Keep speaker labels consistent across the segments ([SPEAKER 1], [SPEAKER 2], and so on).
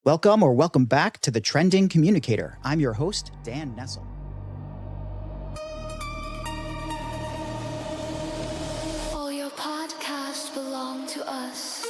[SPEAKER 1] Welcome back to the Trending Communicator. I'm your host, Dan Nessel.
[SPEAKER 2] All your podcasts belong to us.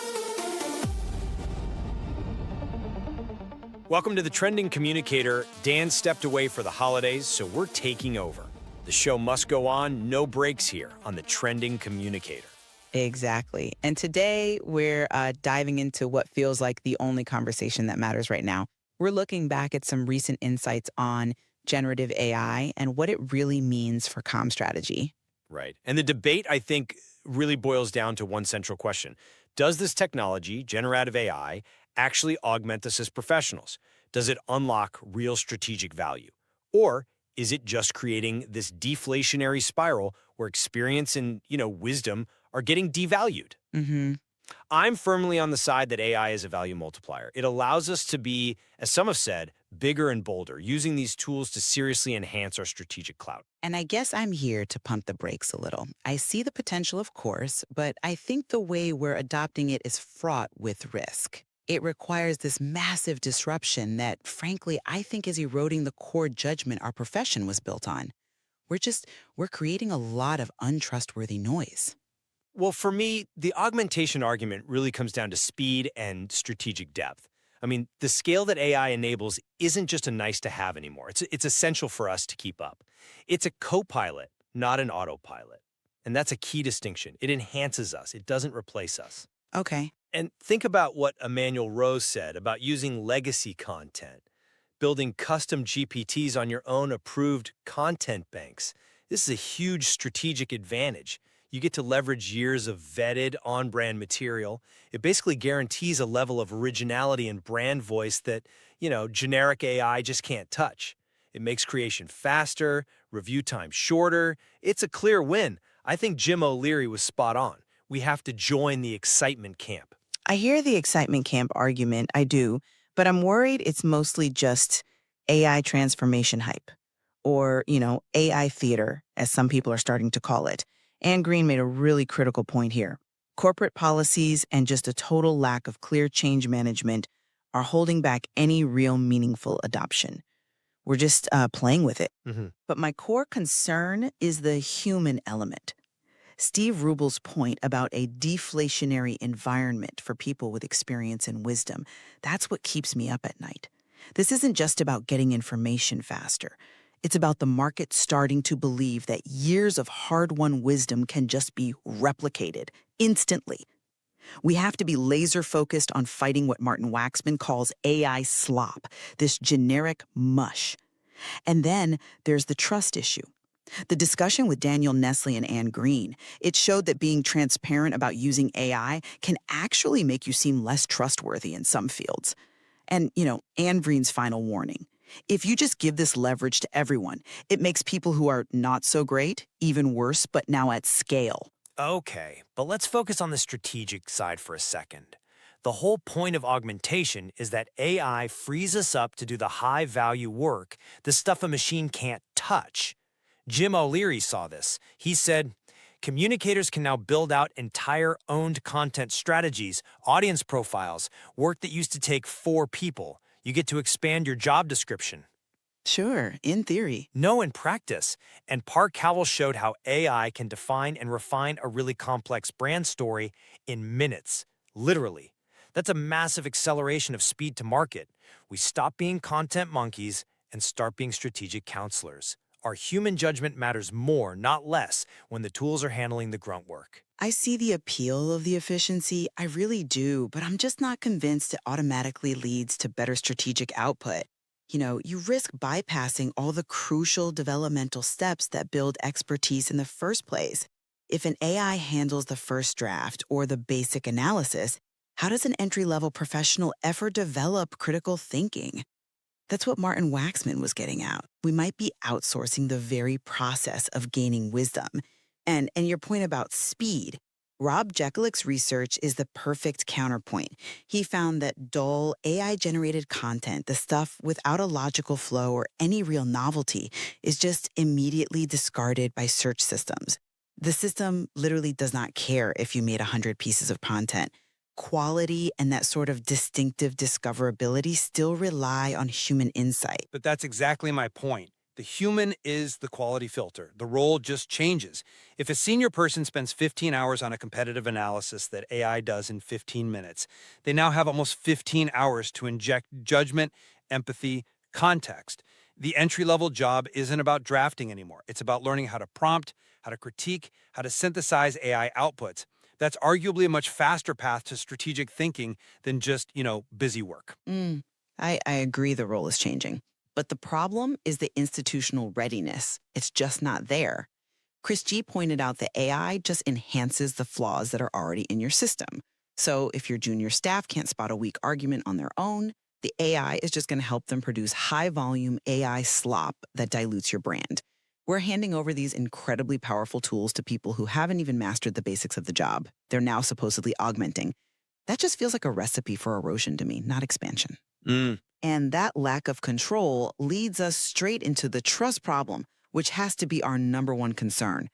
[SPEAKER 3] Welcome to the Trending Communicator. Dan stepped away for the holidays, so we're taking over. The show must go on, no breaks here on the Trending Communicator.
[SPEAKER 4] Exactly. And today we're diving into what feels like the only conversation that matters right now. We're looking back at some recent insights on generative AI and what it really means for comm strategy.
[SPEAKER 3] Right. And the debate, I think, really boils down to one central question. Does this technology, generative AI, actually augment us as professionals? Does it unlock real strategic value? Or is it just creating this deflationary spiral where experience and, wisdom are getting devalued?
[SPEAKER 4] Mm-hmm.
[SPEAKER 3] I'm firmly on the side that AI is a value multiplier. It allows us to be, as some have said, bigger and bolder, using these tools to seriously enhance our strategic clout.
[SPEAKER 4] And I guess I'm here to pump the brakes a little. I see the potential, of course, but I think the way we're adopting it is fraught with risk. It requires this massive disruption that, frankly, I think is eroding the core judgment our profession was built on. We're creating a lot of untrustworthy noise.
[SPEAKER 3] Well, for me, the augmentation argument really comes down to speed and strategic depth. I mean, the scale that AI enables isn't just a nice to have anymore. It's essential for us to keep up. It's a co-pilot, not an autopilot. And that's a key distinction. It enhances us. It doesn't replace us.
[SPEAKER 4] Okay.
[SPEAKER 3] And think about what Emmanuel Rose said about using legacy content, building custom GPTs on your own approved content banks. This is a huge strategic advantage. You get to leverage years of vetted, on-brand material. It basically guarantees a level of originality and brand voice that, generic AI just can't touch. It makes creation faster, review time shorter. It's a clear win. I think Jim O'Leary was spot on. We have to join the excitement camp.
[SPEAKER 4] I hear the excitement camp argument, I do, but I'm worried it's mostly just AI transformation hype or, AI theater, as some people are starting to call it. Anne Green made a really critical point here. Corporate policies and just a total lack of clear change management are holding back any real meaningful adoption. We're just playing with it.
[SPEAKER 3] Mm-hmm.
[SPEAKER 4] But my core concern is the human element. Steve Rubel's point about a deflationary environment for people with experience and wisdom, that's what keeps me up at night. This isn't just about getting information faster. It's about the market starting to believe that years of hard-won wisdom can just be replicated instantly. We have to be laser-focused on fighting what Martin Waxman calls AI slop, this generic mush. And then there's the trust issue. The discussion with Daniel Nestle and Anne Green, it showed that being transparent about using AI can actually make you seem less trustworthy in some fields. And, Anne Green's final warning. If you just give this leverage to everyone, it makes people who are not so great even worse, but now at scale.
[SPEAKER 3] Okay, but let's focus on the strategic side for a second. The whole point of augmentation is that AI frees us up to do the high-value work, the stuff a machine can't touch. Jim O'Leary saw this. He said, communicators can now build out entire owned content strategies, audience profiles, work that used to take 4 people. You get to expand your job description.
[SPEAKER 4] Sure, in theory.
[SPEAKER 3] No, in practice. And Park Howell showed how AI can define and refine a really complex brand story in minutes, literally. That's a massive acceleration of speed to market. We stop being content monkeys and start being strategic counselors. Our human judgment matters more, not less, when the tools are handling the grunt work.
[SPEAKER 4] I see the appeal of the efficiency, I really do, but I'm just not convinced it automatically leads to better strategic output. You risk bypassing all the crucial developmental steps that build expertise in the first place. If an AI handles the first draft or the basic analysis, how does an entry-level professional ever develop critical thinking? That's what Martin Waxman was getting at. We might be outsourcing the very process of gaining wisdom. And your point about speed, Rob Jekalick's research is the perfect counterpoint. He found that dull, AI-generated content, the stuff without a logical flow or any real novelty, is just immediately discarded by search systems. The system literally does not care if you made 100 pieces of content. quality and that sort of distinctive discoverability still rely on human insight.
[SPEAKER 5] But that's exactly my point. The human is the quality filter. The role just changes. If a senior person spends 15 hours on a competitive analysis that AI does in 15 minutes, they now have almost 15 hours to inject judgment, empathy, context. The entry-level job isn't about drafting anymore. It's about learning how to prompt, how to critique, how to synthesize AI outputs. That's arguably a much faster path to strategic thinking than just, busy work.
[SPEAKER 4] I agree the role is changing. But the problem is the institutional readiness. It's just not there. Chris G pointed out that AI just enhances the flaws that are already in your system. So if your junior staff can't spot a weak argument on their own, the AI is just going to help them produce high-volume AI slop that dilutes your brand. We're handing over these incredibly powerful tools to people who haven't even mastered the basics of the job. They're now supposedly augmenting. That just feels like a recipe for erosion to me, not expansion. And that lack of control leads us straight into the trust problem, which has to be our number one concern.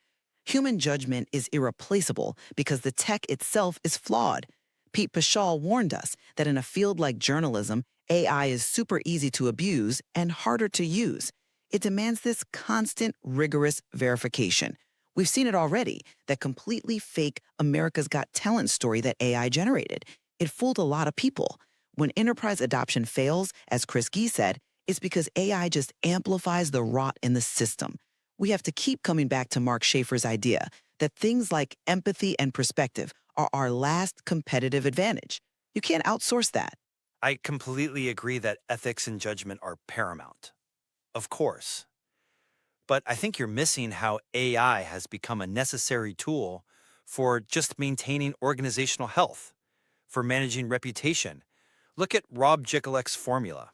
[SPEAKER 4] Human judgment is irreplaceable because the tech itself is flawed. Pete Paschal warned us that in a field like journalism, AI is super easy to abuse and harder to use. It demands this constant, rigorous verification. We've seen it already, that completely fake America's Got Talent story that AI generated. It fooled a lot of people. When enterprise adoption fails, as Chris Gee said, it's because AI just amplifies the rot in the system. We have to keep coming back to Mark Schaefer's idea that things like empathy and perspective are our last competitive advantage. You can't outsource that.
[SPEAKER 6] I completely agree that ethics and judgment are paramount. Of course. But I think you're missing how AI has become a necessary tool for just maintaining organizational health, for managing reputation. Look at Rob Jikelek's formula.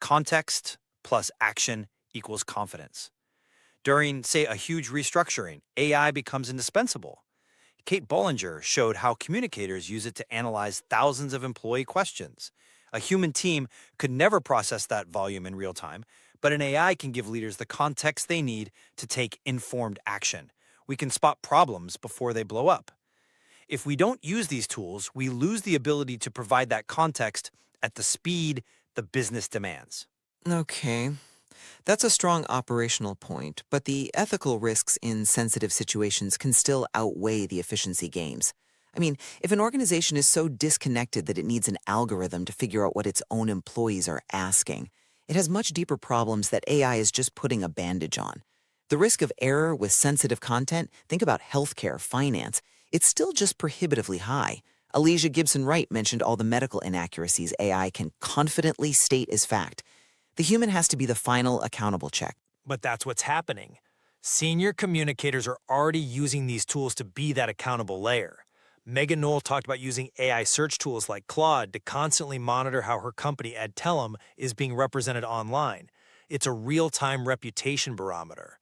[SPEAKER 6] Context plus action equals confidence. During, say, a huge restructuring, AI becomes indispensable. Kate Bollinger showed how communicators use it to analyze thousands of employee questions. A human team could never process that volume in real time, but an AI can give leaders the context they need to take informed action. We can spot problems before they blow up. If we don't use these tools, we lose the ability to provide that context at the speed the business demands.
[SPEAKER 7] Okay. That's a strong operational point, but the ethical risks in sensitive situations can still outweigh the efficiency gains. I mean, if an organization is so disconnected that it needs an algorithm to figure out what its own employees are asking, it has much deeper problems that AI is just putting a bandage on. The risk of error with sensitive content, think about healthcare, finance, it's still just prohibitively high. Alicia Gibson-Wright mentioned all the medical inaccuracies AI can confidently state as fact. The human has to be the final accountable check.
[SPEAKER 3] But that's what's happening. Senior communicators are already using these tools to be that accountable layer. Megan Knoll talked about using AI search tools like Claude to constantly monitor how her company, Adtalem, is being represented online. It's a real-time reputation barometer.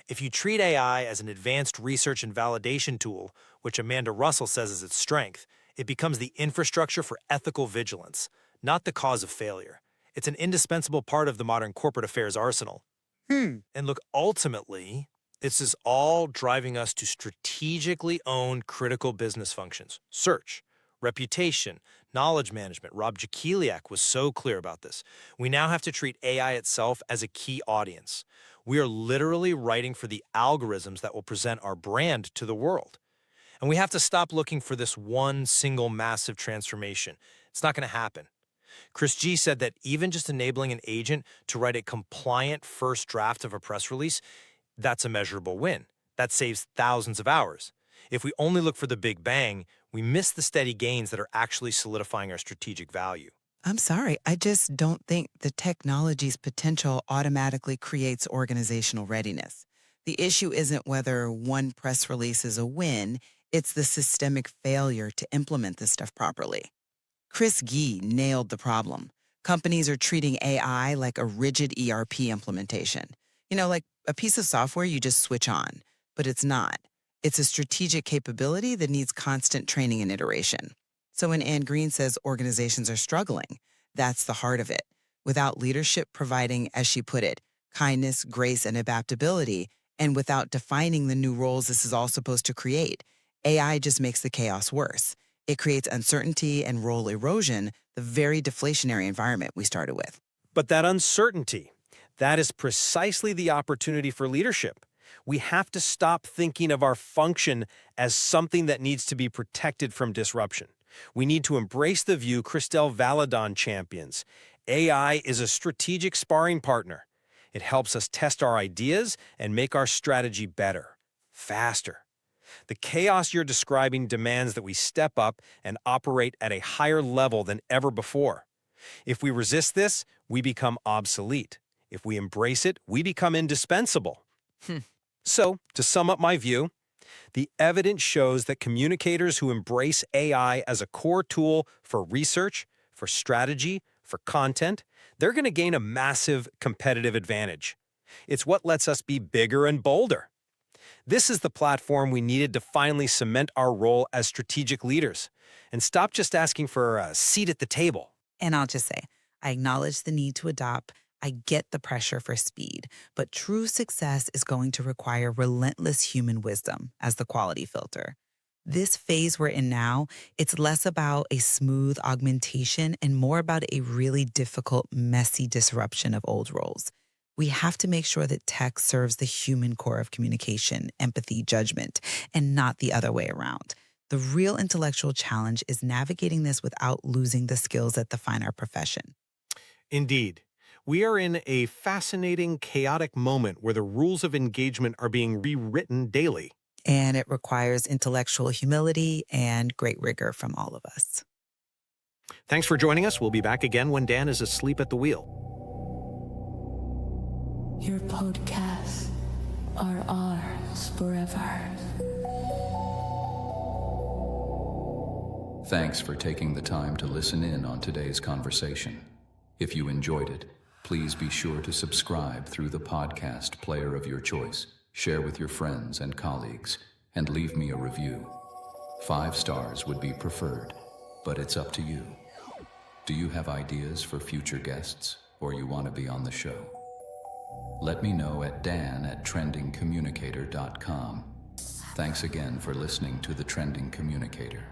[SPEAKER 3] If you treat AI as an advanced research and validation tool, which Amanda Russell says is its strength, it becomes the infrastructure for ethical vigilance, not the cause of failure. It's an indispensable part of the modern corporate affairs arsenal. And look, ultimately, this is all driving us to strategically own critical business functions. Search, reputation, knowledge management. Rob Jakiliak was so clear about this. We now have to treat AI itself as a key audience. We are literally writing for the algorithms that will present our brand to the world. And we have to stop looking for this one single massive transformation. It's not going to happen. Chris G said that even just enabling an agent to write a compliant first draft of a press release, that's a measurable win. That saves thousands of hours. If we only look for the big bang, we miss the steady gains that are actually solidifying our strategic value.
[SPEAKER 4] I'm sorry, I just don't think the technology's potential automatically creates organizational readiness. The issue isn't whether one press release is a win, it's the systemic failure to implement this stuff properly. Chris Gee nailed the problem. Companies are treating AI like a rigid ERP implementation. Like a piece of software you just switch on, but it's not. It's a strategic capability that needs constant training and iteration. So when Anne Green says organizations are struggling, that's the heart of it. Without leadership providing, as she put it, kindness, grace, and adaptability, and without defining the new roles this is all supposed to create, AI just makes the chaos worse. It creates uncertainty and role erosion, the very deflationary environment we started with.
[SPEAKER 3] But that uncertainty, that is precisely the opportunity for leadership. We have to stop thinking of our function as something that needs to be protected from disruption. We need to embrace the view Christelle Valadon champions. AI is a strategic sparring partner. It helps us test our ideas and make our strategy better, faster. The chaos you're describing demands that we step up and operate at a higher level than ever before. If we resist this, we become obsolete. If we embrace it, we become indispensable. So, to sum up my view, the evidence shows that communicators who embrace AI as a core tool for research, for strategy, for content, they're going to gain a massive competitive advantage. It's what lets us be bigger and bolder. This is the platform we needed to finally cement our role as strategic leaders and stop just asking for a seat at the table.
[SPEAKER 4] And I'll just say, I acknowledge the need to adopt. I get the pressure for speed, but true success is going to require relentless human wisdom as the quality filter. This phase we're in now, it's less about a smooth augmentation and more about a really difficult, messy disruption of old roles. We have to make sure that tech serves the human core of communication, empathy, judgment, and not the other way around. The real intellectual challenge is navigating this without losing the skills that define our profession.
[SPEAKER 8] Indeed. We are in a fascinating, chaotic moment where the rules of engagement are being rewritten daily.
[SPEAKER 4] And it requires intellectual humility and great rigor from all of us.
[SPEAKER 8] Thanks for joining us. We'll be back again when Dan is asleep at the wheel.
[SPEAKER 2] Your podcasts are ours forever.
[SPEAKER 9] Thanks for taking the time to listen in on today's conversation. If you enjoyed it, please be sure to subscribe through the podcast player of your choice, share with your friends and colleagues, and leave me a review. 5 stars would be preferred, but it's up to you. Do you have ideas for future guests, or you want to be on the show? Let me know at dan@trendingcommunicator.com. Thanks again for listening to the Trending Communicator.